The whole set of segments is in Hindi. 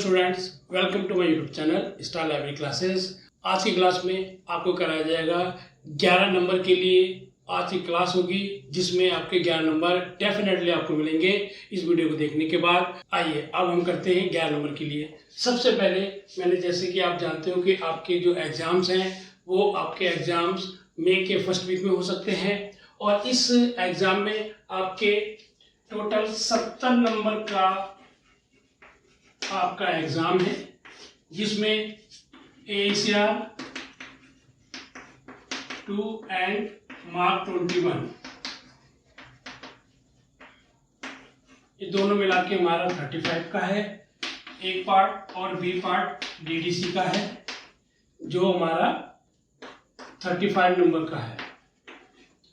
Students, welcome to my YouTube channel star library classes. आज की क्लास में आपको कराया जाएगा 11 नंबर के लिए। आज की क्लास होगी जिसमें आपके 11 नंबर डेफिनेटली आपको मिलेंगे इस वीडियो को देखने के बाद। आइए अब हम करते हैं 11 नंबर के लिए। सबसे पहले मैंने जैसे कि आप जानते हो कि आपके जो एग्जाम्स हैं वो आपके एग्जाम्स मई के फर्स्ट वीक में हो सकते हैं और इस एग्जाम में आपके टोटल 70 नंबर का आपका एग्जाम है, जिसमें ACR 2 एंड मार्क 21 ये दोनों मिला के हमारा 35 का है। एक पार्ट और बी पार्ट DDC का है जो हमारा 35 नंबर का है।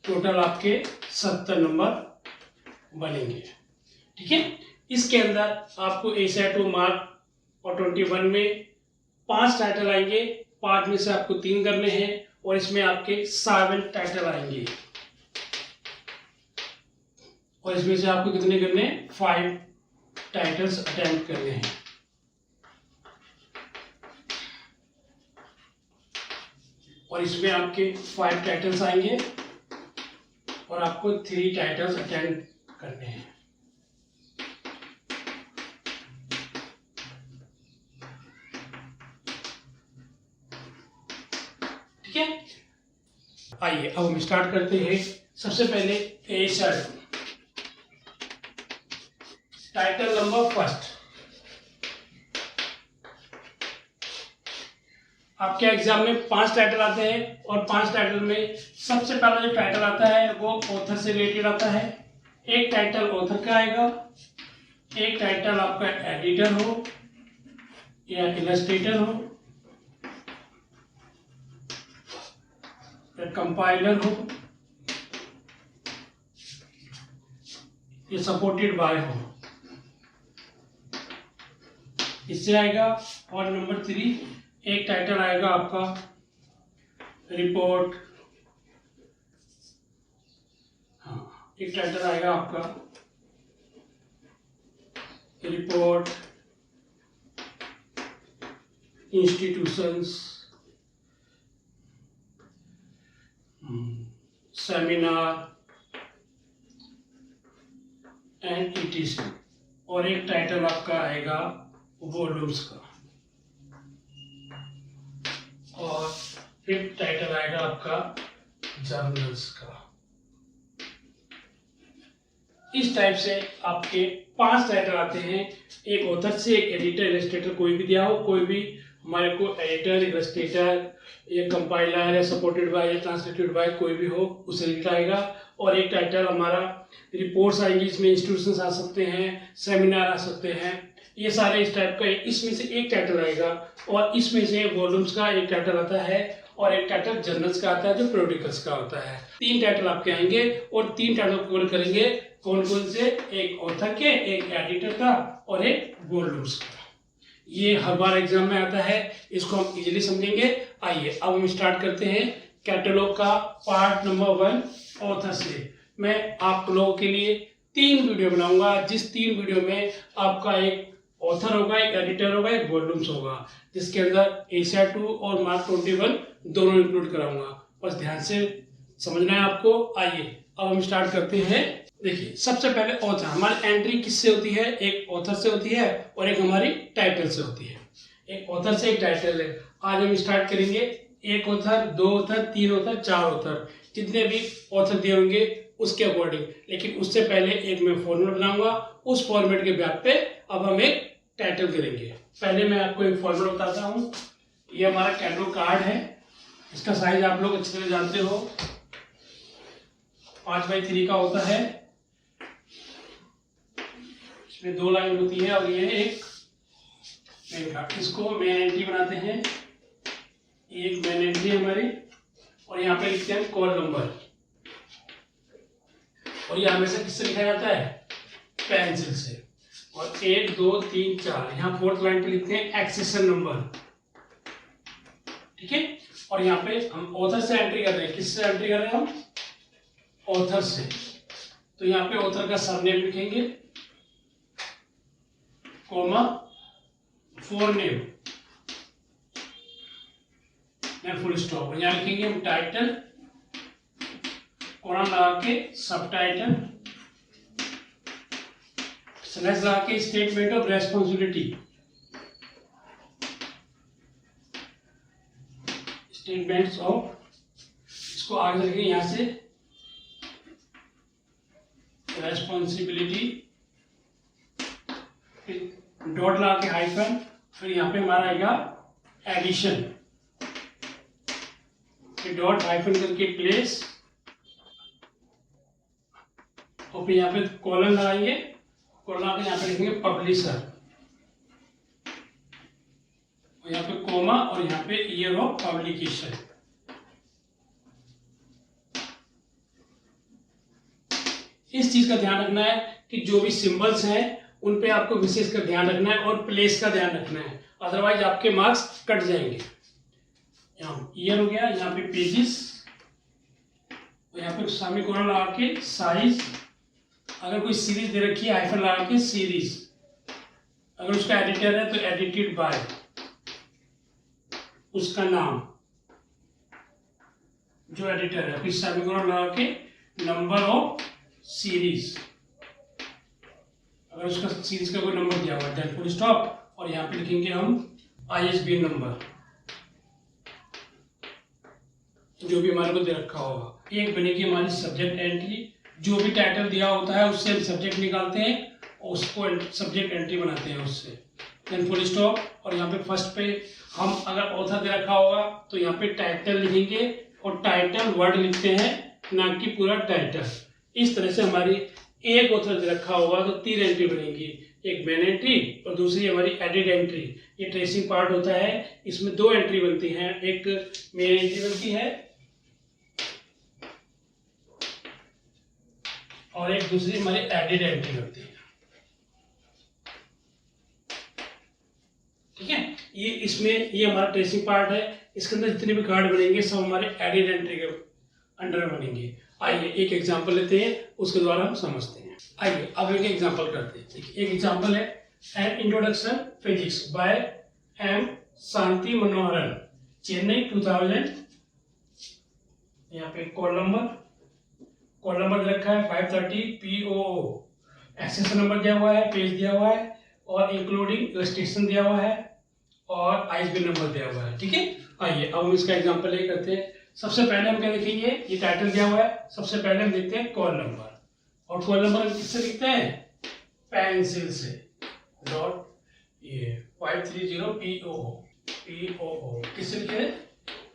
टोटल आपके 70 नंबर बनेंगे, ठीक है। इसके अंदर आपको ACR 2 मार्क और 21 में 5 टाइटल आएंगे। 5 में से आपको 3 करने हैं और इसमें आपके 7 टाइटल आएंगे और इसमें से आपको कितने करने हैं? 5 टाइटल्स अटेम्प्ट करने हैं। और इसमें आपके 5 टाइटल्स आएंगे और आपको 3 टाइटल्स अटेम्प्ट करने हैं। ठीक है, आइए अब हम स्टार्ट करते हैं। सबसे पहले ACR टाइटल नंबर फर्स्ट। आपके एग्जाम में 5 टाइटल आते हैं और 5 टाइटल में सबसे पहला जो टाइटल आता है वो ऑथर से रिलेटेड आता है। एक टाइटल ऑथर का आएगा, एक टाइटल आपका एडिटर हो या इलस्ट्रेटर हो या कंपाइलर हो या सपोर्टेड बाय हो, इससे आएगा। और नंबर 3 एक टाइटल आएगा आपका रिपोर्ट, हाँ एक टाइटल आएगा आपका report, institutions, seminar and ETC। और एक टाइटल आपका आएगा वॉल्यूम्स का और फिफ्थ टाइटल आएगा आपका जर्नल्स का। इस टाइप से आपके 5 टाइटल आते हैं, एक ऑथर से, एक एडिटर इलस्ट्रेटर कोई भी दिया हो, कोई भी हमारे को एडिटर इलस्ट्रेटर या कंपाइलर या सपोर्टेड बाय या ट्रांसलेटेड बाय कोई भी हो उसे रिलेटेड आएगा। और एक टाइटल हमारा रिपोर्ट्स आएंगी, इसमें इंस्टीट्यूशंस आ सकते हैं, सेमिनार आ सकते हैं, ये सारे इस टाइप का। इसमें से एक टाइटल आएगा और इसमें से वॉल्यूम्स का एक टाइटल आता है और एक टाइटल जर्नल्स का आता है जो प्रोडिकल्स का होता है। 3 टाइटल आपके आएंगे और 3 टाइटल कवर करेंगे। कौन कौन से? एक ऑथर के, एक एडिटर का और एक वॉल्यूम्स का। ये हर बार एग्जाम में आता है, इसको हम इजीली समझेंगे। आइए अब हम स्टार्ट करते हैं कैटलॉग का पार्ट नंबर 1 ऑथर से। मैं आप लोगों के लिए 3 वीडियो बनाऊंगा, जिस 3 वीडियो में आपका एक ऑथर होगा, एक एडिटर होगा, एक वॉल्यूम्स होगा, जिसके अंदर ACR 2 और मार्क 21 दोनों इंक्लूड कराऊंगा। बस ध्यान से समझना है आपको। आइए अब हम स्टार्ट करते हैं। देखिए सबसे पहले ऑथर, हमारी एंट्री किससे होती है? एक ऑथर से होती है और एक हमारी टाइटल से होती है। एक ऑथर से एक टाइटल है। आज हम स्टार्ट करेंगे एक ऑथर, 2 ऑथर, 3 ऑथर, 4 ऑथर, जितने भी ऑथर दिए होंगे उसके अकॉर्डिंग। लेकिन उससे पहले एक मैं फॉर्मेट बनाऊंगा, उस फॉर्मेट के ब्याज पे अब हम एक टाइटल करेंगे। पहले मैं आपको एक फॉर्मेट बताता हूँ। ये हमारा कैटलॉग कार्ड है, इसका साइज आप लोग अच्छी तरह जानते हो, 5x3 का होता है। इसमें 2 लाइन होती है और ये एक मेन कार्ड। इसको मेन एंट्री बनाते हैं, एक मेन एंट्री हमारी, और यहाँ पे लिखते हैं कॉल नंबर। और ये हमेशा किससे लिखा जाता है? पेंसिल से। और 1 2 3 4 यहाँ 4th लाइन पे लिखते हैं एक्सेशन नंबर, ठीक है। और यहाँ पे हम ऑथर से एंट्री कर रहे हैं। किससे एंट्री कर रहे हैं हम? ऑथर से। तो यहाँ पे ऑथर का सरनेम लिखेंगे, कॉमा फोरनेम, देन फुल स्टॉप। यहाँ लिखेंगे हम टाइटल, कोलन लगा के सब टाइटल, स्लैश लगा के statement of responsibility, statements of, इसको आगे लिखेंगे यहाँ से रेस्पॉन्सिबिलिटी, डॉट लगा के हाइफन, फिर यहाँ पे हमारा आएगा एडिशन, फिर डॉट हाइफन करके प्लेस, और फिर यहाँ पे कॉलन लगाएंगे, कॉलन लगा के यहाँ पे लिखेंगे पब्लिशर, और यहाँ पे कोमा, और यहाँ पे ईयर ऑफ पब्लिकेशन। इस चीज का ध्यान रखना है कि जो भी सिंबल्स हैं उन पे आपको विशेष कर ध्यान रखना है और प्लेस का ध्यान रखना है, अदरवाइज आपके मार्क्स कट जाएंगे। यहाँ ईयर हो गया, यहाँ पे पेजेस, और यहाँ पे सेमीकोलन लगा के साइज, अगर कोई सीरीज दे रखी है हाइफन लगा के सीरीज, अगर उसका एडिटर है तो एडिटेड बाय, उसका नाम जो एडिटर है, फिर सेमीकोलन लगा के नंबर ऑफ सीरीज, अगर उसका सीरीज का कोई नंबर दिया हुआ है, देन फुल स्टॉप, और यहाँ पे लिखेंगे हम ISBN नंबर जो भी हमारे को दे रखा होगा। एक बनेगी हमारी सब्जेक्ट एंट्री, जो भी टाइटल दिया होता है उससे हम सब्जेक्ट निकालते हैं और उसको सब्जेक्ट एंट्री बनाते हैं उससे, देन फुल स्टॉप, और यहाँ पे फर्स्ट पे हम अगर ऑथर दे रखा होगा तो यहाँ पे टाइटल लिखेंगे और टाइटल वर्ड लिखते हैं, ना कि पूरा टाइटल। इस तरह से हमारी एक ऑथर दे रखा होगा तो 3 एंट्री बनेगी, एक मेन एंट्री और दूसरी हमारी एडिट एंट्री। ये ट्रेसिंग पार्ट होता है, इसमें 2 एंट्री बनती हैं, एक मेन एंट्री बनती है और एक दूसरी हमारी एडिट एंट्री बनती है। ठीक है, ये इसमें ये हमारा ट्रेसिंग पार्ट है, इसके अंदर जितने भी कार्ड बनेंगे सब हमारे एडिट एंट्री के अंडर बनेंगे। आइए एक एग्जांपल लेते हैं, उसके द्वारा हम समझते हैं। आइए अब एक एग्जांपल करते हैं। एक एग्जांपल है an introduction physics by M Shanti Manoharan, Chennai 2000। यहाँ पे कॉल नंबर रखा है 530 POO, एक्सेस नंबर दिया हुआ है, पेज दिया हुआ है और इंक्लूडिंग इलस्ट्रेशन दिया हुआ है और ISBN नंबर दिया हुआ है। ठीक है, आइए अब हम इसका एग्जांपल ये करते हैं। सबसे पहले हम क्या लिखेंगे, ये टाइटल दिया हुआ है, सबसे पहले हम लिखते हैं कॉल नंबर, और कॉल नंबर किससे लिखते हैं, पेंसिल से, डॉट ये 530 POO किससे लिखे,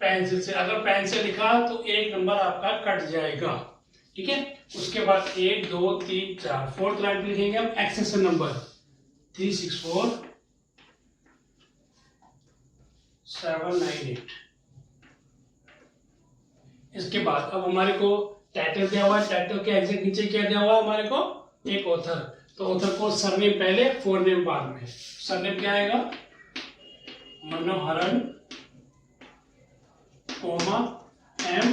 पेंसिल से। अगर पेन से लिखा तो एक नंबर आपका कट जाएगा। ठीक है, उसके बाद 1 2 3 4 फोर्थ लाइन पे लिखेंगे हम एक्सेशन नंबर 364 798। इसके बाद अब हमारे को टाइटल दिया हुआ है, टाइटल के एग्जैक्ट नीचे क्या दिया हुआ है हमारे को, एक ऑथर, तो ऑथर को सरनेम पहले फोरनेम बाद में। सरनेम क्या आएगा, Manoharan comma M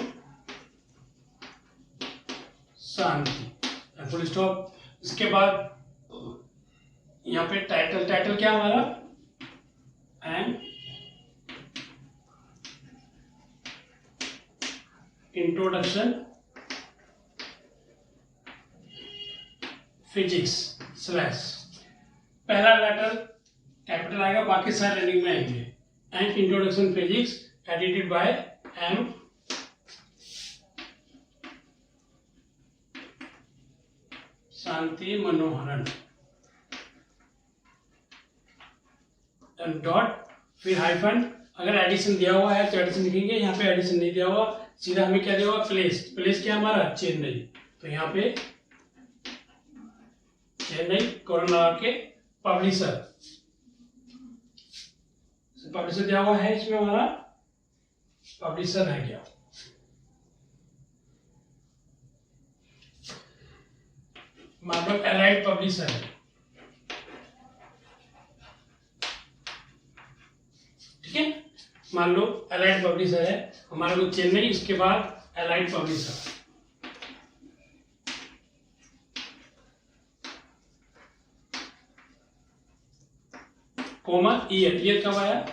Shanti, full stop. इसके बाद यहाँ पे टाइटल क्या हमारा, एंड इंट्रोडक्शन फिजिक्स स्लैश, पहला लेटर कैपिटल आएगा, बाकी सारे रनिंग में आएंगे, and introduction physics edited by M Shanti Manoharan, dot, फिर हाइफन। अगर एडिशन दिया हुआ है तो एडिशन लिखेंगे, यहाँ पे एडिशन नहीं दिया हुआ, सीधा हमें क्या दिया हुआ, प्लेस क्या हमारा, चेन्नई, तो यहाँ पे चेन्नई कोलन लगा के पब्लिशर दिया हुआ है, इसमें हमारा पब्लिशर है क्या, मतलब एलाइड पब्लिशर है। ठीक है, मान लो एलाइड पब्लिशर है हमारे को चेन्नई, इसके बाद एलाइड पब्लिशर। कोमा ईयर कब आया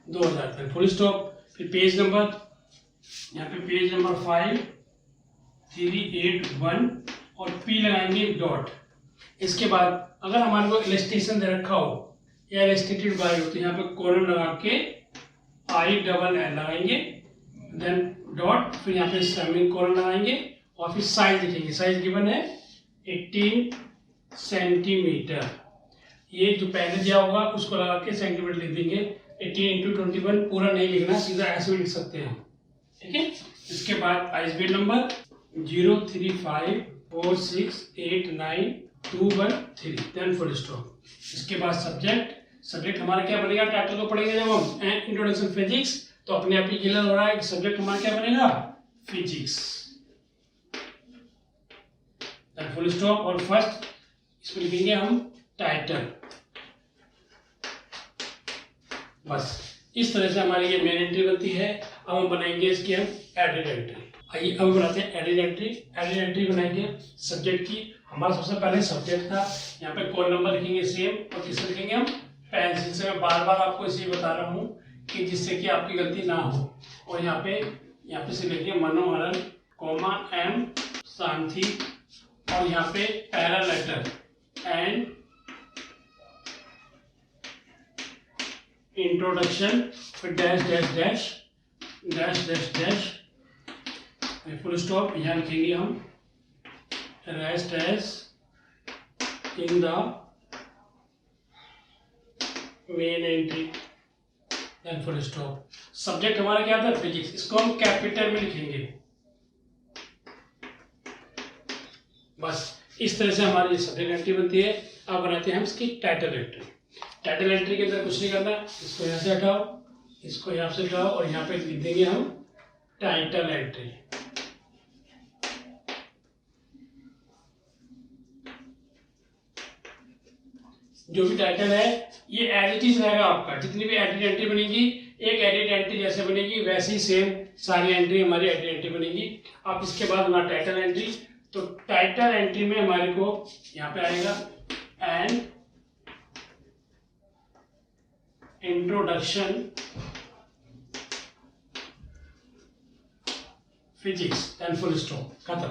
2000 तक, फुल स्टॉप। फिर पेज नंबर, यहाँ पे पेज नंबर 5381 और पी लगाएंगे डॉट। इसके बाद अगर हमारे को इलस्ट्रेशन दे रखा हो या इलस्ट्रेटेड बाय हो तो यहाँ पे कॉलम लगा के ILL लगाएंगे, देन डॉट, फिर यहाँ पे सेमी कॉलम लगाएंगे और फिर साइज लिखेंगे। साइज गिवन है 18 सेंटीमीटर। ये जो पहले दिया होगा उसको लगा के सेंटीमीटर लिख देंगे। 18 × 21 पूरा नहीं लिखना, सीधा ऐसे भी लिख सकते हैं, ठीक है। इसके बाद ISB number 035468921 then full stop. इसके बाद सब्जेक्ट हमारा क्या बनेगा, टाइटल को पढ़ेंगे जब हम इंट्रोडक्शन फिजिक्स तो अपने आप ही क्लियर हो रहा है कि सब्जेक्ट हमारा क्या बनेगा, फिजिक्स, देन फुल स्टॉप। और फर्स्ट इसमें लिखेंगे हम टाइटल। बस इस तरह से हमारी ये मेन एंट्री बनती है। अब हम बनाएंगे इसकी हम एडिट एंट्री। आइए अब बनाते हैं एडिट एंट्री। एडिट एंट्री बनाएंगे सब्जेक्ट की। हमारा सबसे पहले सब्जेक्ट था, यहाँ पे कॉल नंबर लिखेंगे सेम, और किससे लिखेंगे हम, पेंसिल से। मैं बार बार आपको इसलिए बता रहा हूँ कि जिससे कि आपकी गलती ना हो। और यहाँ पे से लिखेंगे मनोहरन कोमा M शांति, और यहाँ पे पैरा लेटर एंड इंट्रोडक्शन, फिर dash dash dash dash dash dash full stop. यहाँ लिखेंगे हम rest as in the main entry then full stop. Subject हमारा क्या था, फिजिक्स, इसको हम कैपिटल में लिखेंगे। बस इस तरह से हमारी सब्जेक्ट एंट्री बनती है। अब बनाते हैं हम इसकी टाइटल एंट्री। टाइटल एंट्री के अंदर कुछ नहीं करना, इसको यहाँ से हटाओ, इसको यहाँ से हटाओ, और यहाँ पे लिख देंगे हम टाइटल एंट्री। जो भी टाइटल है ये एज इट इज रहेगा आपका। जितनी भी एडिट एंट्री बनेगी, एक एडिट एंट्री जैसे बनेगी वैसे ही सेम सारी एंट्री हमारी एडिट एंट्री बनेगी। अब इसके बाद हमारा टाइटल एंट्री, तो टाइटल एंट्री में हमारे को यहाँ पे आएगा and introduction physics then full stop, खत्म।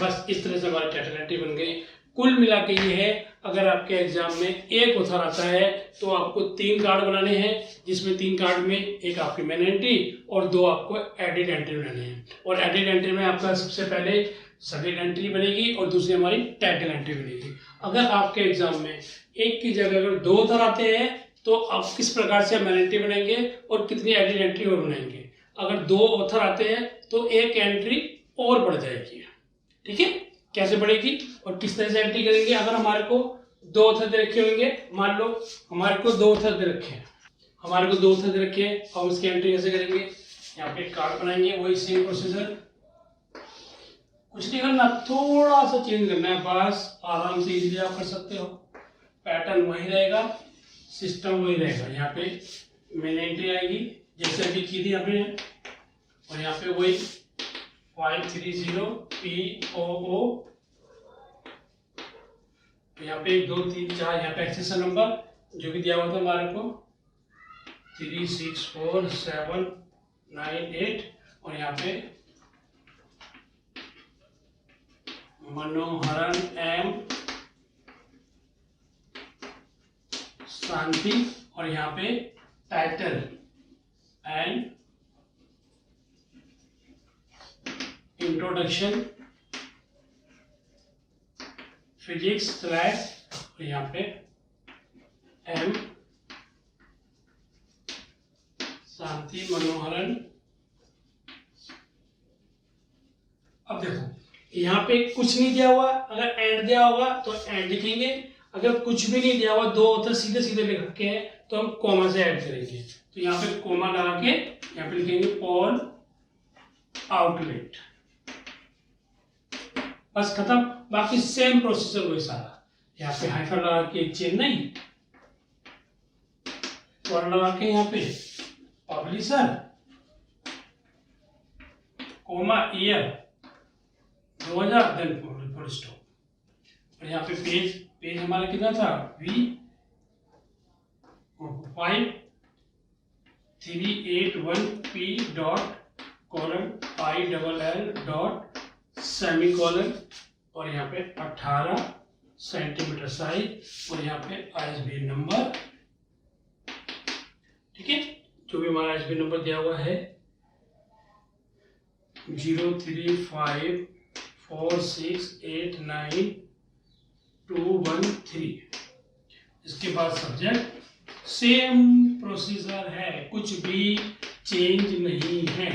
बस इस तरह से हमारी टाइटल एंट्री बन गई। कुल मिला के ये है, अगर आपके एग्जाम में एक ऑथर आता है तो आपको 3 कार्ड बनाने हैं, जिसमें 3 कार्ड में एक आपकी मेन एंट्री और 2 आपको एडिट एंट्री बनाने हैं। और एडिट एंट्री में आपका सबसे पहले सब्जेक्ट एंट्री बनेगी और दूसरी हमारी टाइटल एंट्री बनेगी। अगर आपके एग्जाम में एक की जगह अगर 2 ऑथर आते हैं तो आप किस प्रकार से मेन एंट्री बनाएंगे और कितनी एडिट एंट्री और बनाएंगे। अगर 2 ऑथर आते हैं तो एक एंट्री और बढ़ जाएगी, ठीक है। कैसे बढ़ेगी और किस तरह से एंट्री करेंगे। अगर हमारे को 2 ऑथर दे रखे होंगे, मान लो हमारे को 2 ऑथर दे रखे हैं, हम इसकी एंट्री कैसे करेंगे, यहाँ पे कार्ड बनाएंगे, वही सेम प्रोसीजर, कुछ नहीं करना, थोड़ा सा चेंज करना है बस, आराम से इजीली आप कर सकते हो। पैटर्न वही रहेगा, सिस्टम वही रहेगा। यहाँ पे मेन एंट्री आएगी जैसे अभी की थी यहाँ पे, और यहाँ पे वही 530 POO, यहाँ पे 1 2 3 4, यहाँ पे एक्सेशन नंबर जो भी दिया हुआ था हमारे को 364798, और यहाँ पे मनोहरन M शांति, और यहाँ पे title and introduction physics slash, और यहाँ पे M शांति मनोहरन। अब देखो यहाँ पे कुछ नहीं दिया हुआ, अगर एंड दिया होगा तो एंड लिखेंगे, अगर कुछ भी नहीं दिया हुआ 2 ऑथर सीधे सीधे लिख रखे हैं तो हम कॉमा से ऐड करेंगे। तो यहाँ पे कॉमा लगा के यहाँ पे लिखेंगे पॉल आउटलेट, बस खत्म। बाकी सेम प्रोसीजर वही सारा। यहाँ पे हाइफन लगा के चेन्नई, कॉलन लगा के यहाँ पे publisher, comma year 2000 then full stop. और यहाँ पे पेज हमारा कितना था, V 5381P.ILL. और यहाँ पे 18 सेंटीमीटर साइज और यहाँ पे ISBN नंबर। ठीक है, जो भी हमारा ISBN नंबर दिया हुआ है 03546892213। इसके बाद सब्जेक्ट सेम प्रोसीजर है, कुछ भी चेंज नहीं है,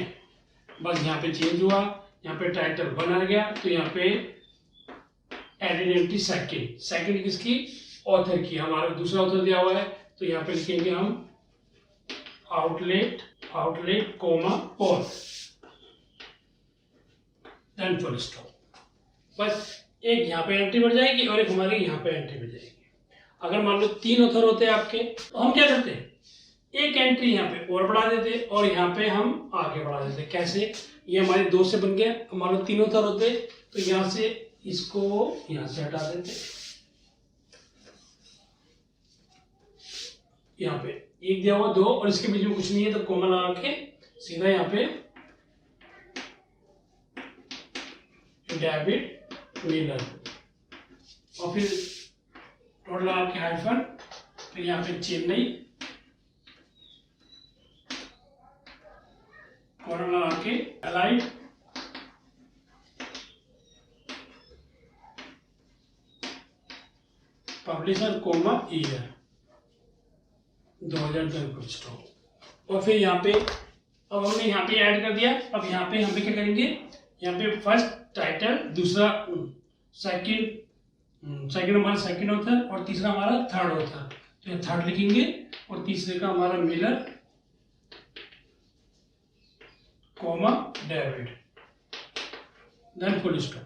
बस यहाँ पे चेंज हुआ, यहाँ पे टाइटल 1 आ गया, तो यहाँ पे आइडेंटिटी सेकंड किसकी, ऑथर की, हमारा दूसरा ऑथर दिया हुआ है, तो यहाँ पे लिखेंगे हम outlet comma Paul, then full stop. बस एक यहाँ पे एंट्री बढ़ जाएगी और एक हमारी यहाँ पे एंट्री बढ़ जाएगी। अगर मान लो 3 ऑथर होते हैं आपके, तो हम क्या करते हैं, एक एंट्री यहाँ पे और बढ़ा देते और यहाँ पे हम आगे बढ़ा देते। कैसे, ये हमारे 2 से बन गया, मान लो 3 ऑथर होते तो यहाँ से इसको यहाँ से हटा देते, यहाँ पे एक दिया हुआ 2 और इसके बीच में कुछ नहीं है, तो कॉमा लगा के सीधा यहाँ पे डेविड मिलर और फिर टोटल लगा के हाइफन, फिर यहाँ पे चेन्नई, कॉलम लगा के अलाइड, पब्लिशर कोमा ईयर 2010 और फिर यहाँ पे अब हमने यहाँ पे ऐड कर दिया। अब यहाँ पे हम क्या करेंगे, यहाँ पे फर्स्ट टाइटल, दूसरा सेकंड हमारा सेकंड ऑथर और तीसरा हमारा थर्ड ऑथर, तो यहाँ थर्ड लिखेंगे और तीसरे का हमारा Miller comma David, then full stop.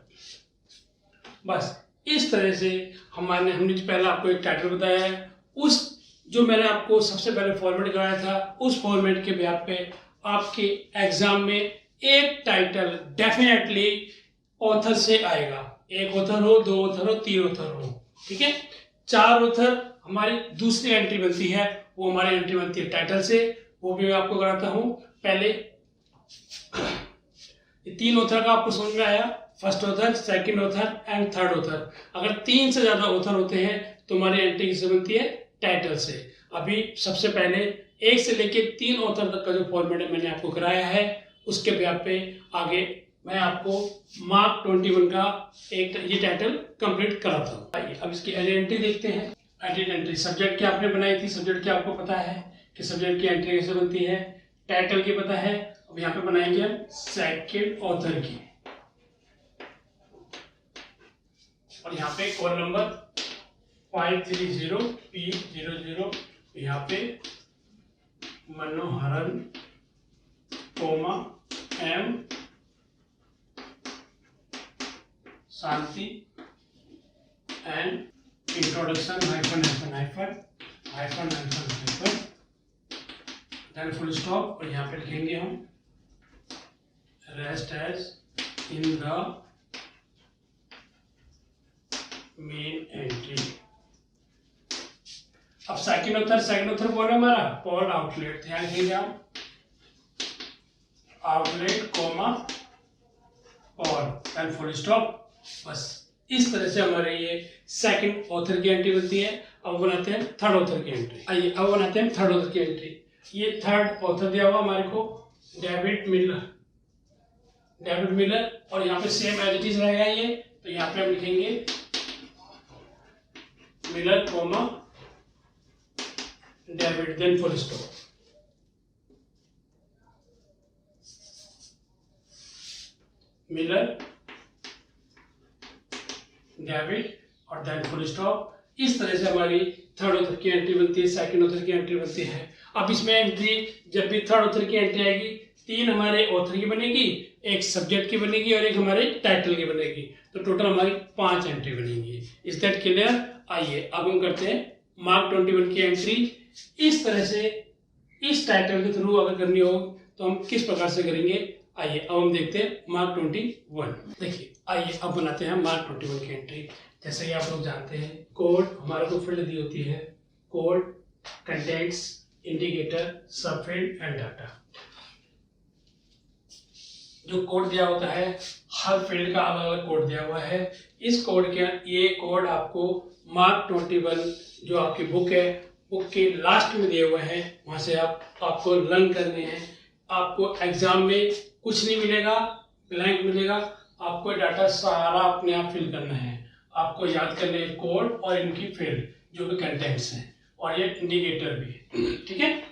बस इस तरह से हमने पहले आपको एक टाइटल बताया है, उस जो मैंने आपको सबसे पहले फॉर्मेट कराया था, उस फॉर्मेट के बेस पे आपके एग्जाम में एक टाइटल डेफिनेटली ऑथर से आएगा। एक ऑथर हो, 2 ऑथर हो, 3 ऑथर हो, ठीक है। 4 ऑथर हमारी दूसरी एंट्री बनती है, वो हमारी एंट्री बनती है टाइटल से, वो भी मैं आपको कराता हूँ। पहले 3 ऑथर का आपको समझ में आया, first author, second author and third author. अगर 3 से ज्यादा ऑथर होते हैं तो हमारी एंट्री किससे बनती है, टाइटल से। अभी सबसे पहले 1 से लेके 3 ऑथर तक का जो फॉर्मेट है मैंने आपको कराया है, उसके बेस पे आगे मैं आपको मार्क 21 का एक ये टाइटल कंप्लीट कराता हूँ। आइए अब इसकी आइडेंटिटी देखते हैं। आइडेंटिटी सब्जेक्ट की आपने बनाई थी, सब्जेक्ट की आपको पता है कि सब्जेक्ट की एंट्री कैसे बनती है, टाइटल की पता है। अब यहाँ पे बनाएंगे हम सेकंड ऑथर की, और यहाँ पे कॉल नंबर 530P00, यहाँ पे Manoharan comma M Shanti and introduction hyphen then full stop, और यहाँ पे लिखेंगे हम rest as in the main entry. अब सेकंड ऑथर कौन है हमारा, पॉल आउटलेट। ध्यान रखिएगा, outlet comma Paul and full stop. बस इस तरह से हमारे ये सेकंड ऑथर की एंट्री बनती है। अब बनाते हैं थर्ड ऑथर की एंट्री। आइए अब बनाते हैं थर्ड ऑथर की एंट्री। ये थर्ड ऑथर दिया हुआ हमारे को डेविड मिलर, और यहाँ पे सेम एज इट इज रहेगा ये, तो यहाँ पे हम लिखेंगे Miller comma David, then full stop. Miller David और देन फुल स्टॉप। इस तरह से हमारी थर्ड ऑथर की एंट्री बनती है, सेकंड ऑथर की एंट्री बनती है। अब इसमें एंट्री, जब भी थर्ड ऑथर की एंट्री आएगी, 3 हमारे ऑथर की बनेगी, 1 सब्जेक्ट की बनेगी और 1 हमारे टाइटल की बनेगी, तो टोटल हमारी 5 एंट्री बनेगी। Is that clear? आइए अब हम करते हैं मार्क 21 की एंट्री। इस तरह से इस टाइटल के थ्रू अगर करनी हो तो हम किस प्रकार से करेंगे, आइए अब हम देखते हैं मार्क 21। देखिए आइए अब बनाते हैं मार्क 21 की एंट्री। जैसे कि आप लोग जानते हैं, कोड हमारे को फील्ड दी होती है, code contents, indicator, subfield and data. जो कोड दिया होता है हर फील्ड का अलग अलग कोड दिया हुआ है। इस कोड के ये कोड आपको मार्क 21 जो आपकी बुक है, बुक के लास्ट में दिए हुए हैं, वहां से आपको लर्न करने हैं। आपको एग्जाम में कुछ नहीं मिलेगा, ब्लैंक मिलेगा, आपको डाटा सारा अपने आप फिल करना है। आपको याद करने हैं कोड और इनकी फील्ड जो भी कंटेंट्स हैं, और ये इंडिकेटर भी। ठीक है,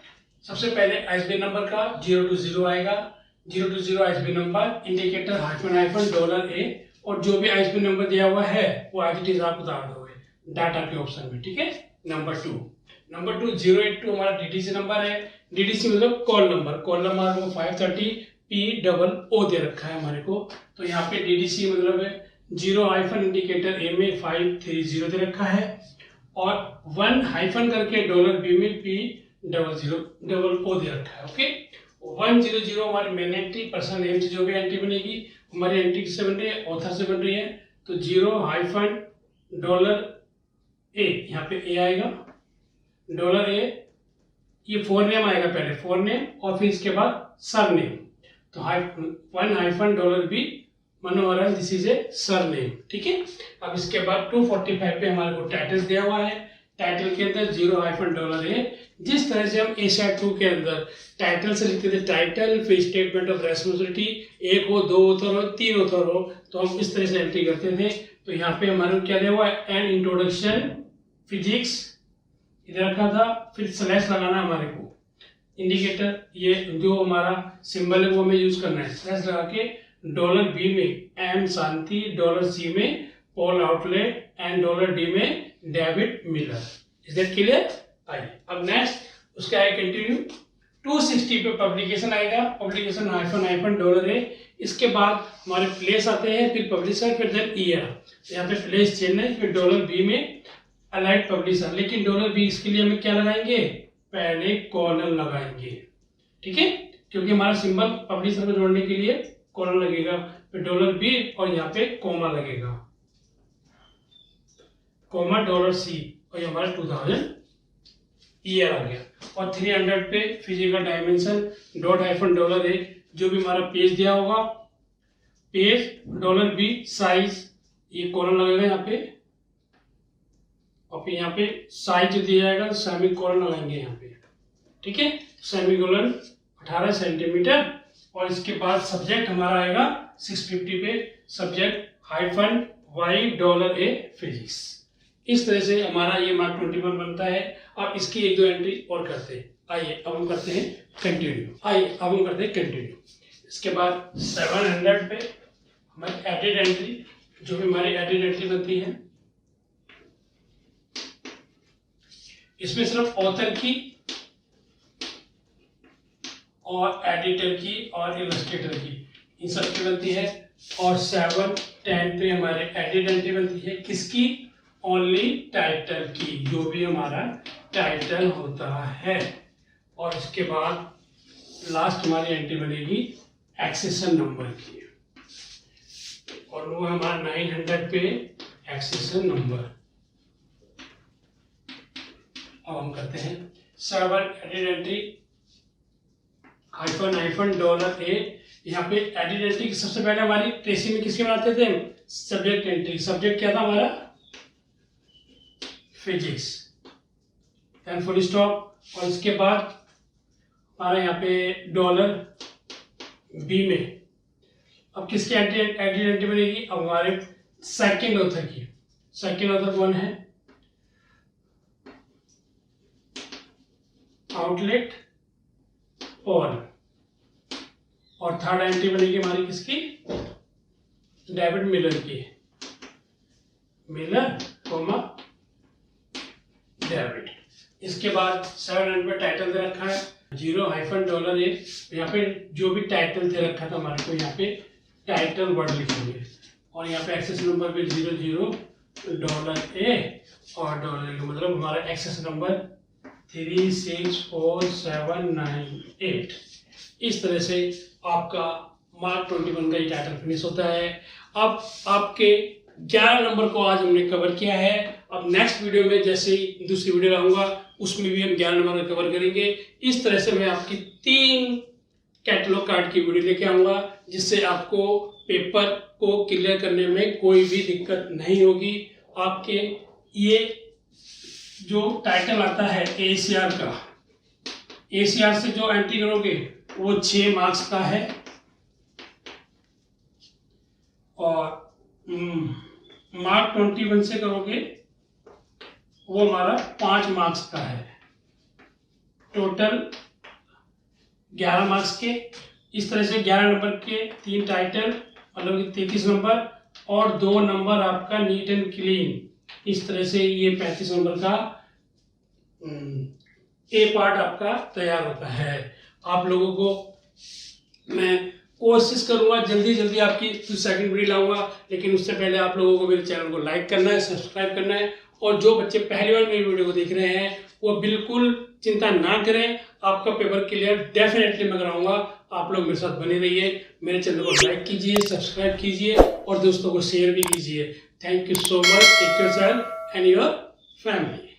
सबसे पहले आईएसबी नंबर का 0 to 0 आएगा, 0 to 0 आईएसबी नंबर, इंडिकेटर -$, और जो भी आईएसबी नंबर दिया हुआ है वो एज इट इज आप उतार दोगे डाटा के ऑप्शन में। ठीक है, नंबर 2 082 हमारा डीडीसी नंबर है। डीडीसी मतलब कॉल नंबर, कॉल नंबर वो 530P00 दे रखा है हमारे को। तो यहाँ पे डीडीसी मतलब 0 इंडिकेटर ए में 530 दे रखा है, और 1 करके $B में P00 दे रखा है। ओके, 100 हमारी मेन एंट्री, पर्सन नेम से जो भी एंट्री बनेगी हमारी एंट्री किससे बन रही है, ऑथर से बन रही है। तो $A, यहाँ पे ए आएगा, $A, ये फोर नेम आएगा, पहले फोर नेम और फिर इसके बाद सर नेम। तो $1 Manoharan, this is a sir name. ठीक है, अब इसके बाद 245 पे हमारे को टाइटल दिया हुआ है। टाइटल के अंदर $A, जिस तरह से हम एशिया 2 के अंदर टाइटल से लिखते थे, टाइटल फिर स्टेटमेंट ऑफ रेस्पॉन्सिबिलिटी, 1 हो, 2 ऑथर हो, 3 ऑथर हो, तो हम इस तरह से एंट्री करते थे। तो यहाँ पे हमारे को क्या दिया हुआ है, एन इंट्रोडक्शन फिजिक्स इधर रखा था, फिर स्लैश लगाना हमारे को। इंडिकेटर ये जो हमारा सिंबल है वो हमें यूज करना है, स्लैश लगा के $B में एम शांति, $C में पॉल आउटलेट एंड $D में David Miller. Is that clear? आइए अब नेक्स्ट उसका है कंटिन्यू। 260 पे पब्लिकेशन आएगा, पब्लिकेशन -$A। इसके बाद हमारे प्लेस आते हैं, फिर पब्लिशर, फिर देन ईयर। यहाँ पे प्लेस चेंज है, फिर $B में अलाइड पब्लिशर, लेकिन $B इसके लिए हमें क्या लगाएंगे, पहले कॉलन लगाएंगे। ठीक है, क्योंकि हमारा सिंबल पब्लिशर को जोड़ने के लिए कॉलन लगेगा, फिर $B और यहाँ पे कोमा लगेगा, कोमा $C, और ये हमारा 2000 ईयर आ गया। और 300 पे फिजिकल डायमेंशन $A, जो भी हमारा पेज दिया होगा, पेज $B साइज, ये कॉलन लगेगा यहाँ पे, और फिर यहाँ पे साइज जो दिया जाएगा सेमी कॉलन लगाएंगे यहाँ पे। ठीक है, सेमी कॉलन 18 सेंटीमीटर, और इसके बाद सब्जेक्ट हमारा आएगा 650 पे, सब्जेक्ट $Y फिजिक्स। इस तरह से हमारा ये मार्क 21 बनता है। अब इसकी 1-2 एंट्री और करते हैं। आइए अब हम करते हैं कंटिन्यू। इसके बाद 700 पे हमारी एडिट एंट्री, जो भी हमारी एडिट एंट्री बनती है, इसमें सिर्फ ऑथर की और एडिटर की और इलस्ट्रेटर की, इन सब की बनती है। और 7-10 पे हमारे एडिट एंट्री बनती है, किसकी, ओनली टाइटल की, जो भी हमारा टाइटल होता है। और इसके बाद लास्ट हमारी एंट्री बनेगी एक्सेशन नंबर की, और वो हमारा 900 पे एक्सेशन नंबर। अब हम करते हैं सर्वर एडिट एंट्री $A। यहाँ पे एडिट एंट्री की सबसे पहले हमारी ट्रेसिंग में किसके बनाते थे, सब्जेक्ट एंट्री। सब्जेक्ट क्या था हमारा, फिजिक्स, देन फुल स्टॉप, और इसके बाद हमारा यहाँ पे $B में अब किसकी एडिट एंट्री बनेगी, अब हमारे सेकंड ऑथर की। सेकंड ऑथर कौन है, आउटलेट पॉल, और थर्ड एंट्री बनेगी हमारी किसकी, डेविड मिलर की, मिलर कोमा डेविड। इसके बाद 700 पे टाइटल दे रखा है $A। यहाँ पे जो भी टाइटल दे रखा था हमारे को, यहाँ पे टाइटल वर्ड लिखेंगे, और यहाँ पे एक्सेस नंबर पे $00 और $A, मतलब हमारा एक्सेस नंबर 364798। इस तरह से आपका मार्क 21 का ये टाइटल फिनिश होता है। अब आपके 11 नंबर को आज हमने कवर किया है। अब नेक्स्ट वीडियो में जैसे ही दूसरी वीडियो लाऊंगा उसमें भी हम 11 नंबर को कवर करेंगे। इस तरह से मैं आपकी 3 कैटलॉग कार्ड की वीडियो लेके आऊंगा, जिससे आपको पेपर को क्लियर करने में कोई भी दिक्कत नहीं होगी। आपके ये जो टाइटल आता है ACR का, ACR से जो एंट्री करोगे वो 6 मार्क्स का है और मार्क 21 से करोगे वो हमारा 5 मार्क्स का है। टोटल 11 मार्क्स के। इस तरह से 11 नंबर के 3 टाइटल मतलब 33 नंबर और 2 नंबर आपका नीट एंड क्लीन। इस तरह से ये 35 नंबर का ए पार्ट आपका तैयार होता है। आप लोगों को मैं कोशिश करूंगा जल्दी आपकी सेकंड वीडियो लाऊंगा, लेकिन उससे पहले आप लोगों को मेरे चैनल को लाइक करना है, सब्सक्राइब करना है। और जो बच्चे पहली बार मेरी वीडियो को देख रहे हैं वो बिल्कुल चिंता ना करें, आपका पेपर क्लियर डेफिनेटली मैं कराऊंगा। आप लोग मेरे साथ बने रहिए, मेरे चैनल को लाइक कीजिए, सब्सक्राइब कीजिए और दोस्तों को शेयर भी कीजिए। Thank you so much. Take care yourself and your family.